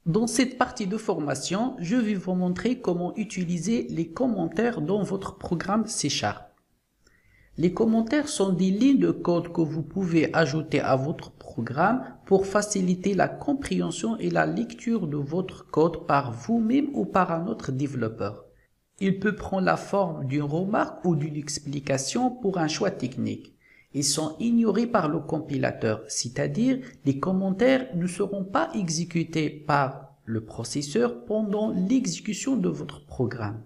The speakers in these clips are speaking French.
Dans cette partie de formation, je vais vous montrer comment utiliser les commentaires dans votre programme C#. Les commentaires sont des lignes de code que vous pouvez ajouter à votre programme pour faciliter la compréhension et la lecture de votre code par vous-même ou par un autre développeur. Il peut prendre la forme d'une remarque ou d'une explication pour un choix technique. Ils sont ignorés par le compilateur, c'est-à-dire les commentaires ne seront pas exécutés par le processeur pendant l'exécution de votre programme.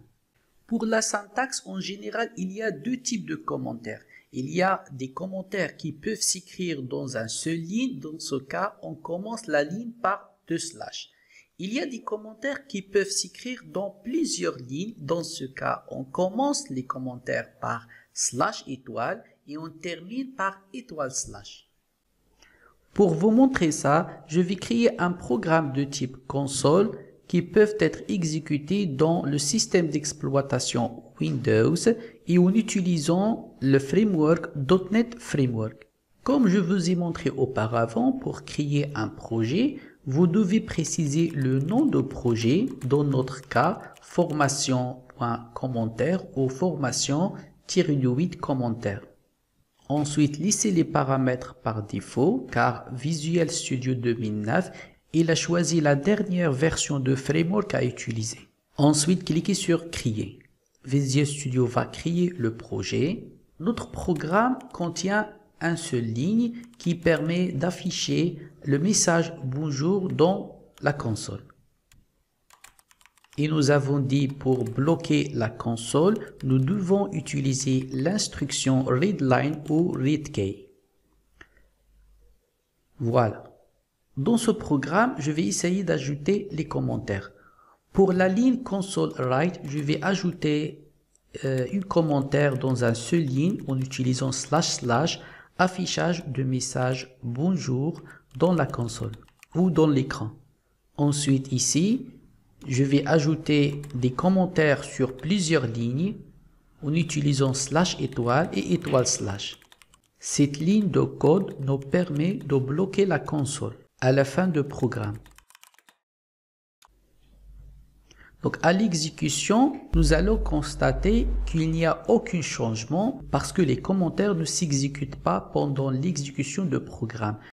Pour la syntaxe, en général, il y a deux types de commentaires. Il y a des commentaires qui peuvent s'écrire dans un seul ligne. Dans ce cas, on commence la ligne par 2 slash. Il y a des commentaires qui peuvent s'écrire dans plusieurs lignes. Dans ce cas, on commence les commentaires par slash étoile et on termine par étoile slash. Pour vous montrer ça, je vais créer un programme de type console qui peuvent être exécutés dans le système d'exploitation Windows et en utilisant le framework .NET Framework. Comme je vous ai montré auparavant, pour créer un projet, vous devez préciser le nom de projet, dans notre cas, formation.commentaire ou formation-8 commentaire. Ensuite, laissez les paramètres par défaut, car Visual Studio 2009, il a choisi la dernière version de framework à utiliser. Ensuite, cliquez sur Créer. Visual Studio va créer le projet. Notre programme contient une seule ligne qui permet d'afficher le message Bonjour dans la console. Et nous avons dit pour bloquer la console, nous devons utiliser l'instruction readline ou readkey. Voilà. Dans ce programme, je vais essayer d'ajouter les commentaires. Pour la ligne console write, je vais ajouter un commentaire dans un seul ligne en utilisant // affichage de message bonjour dans la console ou dans l'écran. Ensuite ici, je vais ajouter des commentaires sur plusieurs lignes en utilisant / étoile et étoile /. Cette ligne de code nous permet de bloquer la console à la fin du programme. Donc à l'exécution, nous allons constater qu'il n'y a aucun changement parce que les commentaires ne s'exécutent pas pendant l'exécution du programme.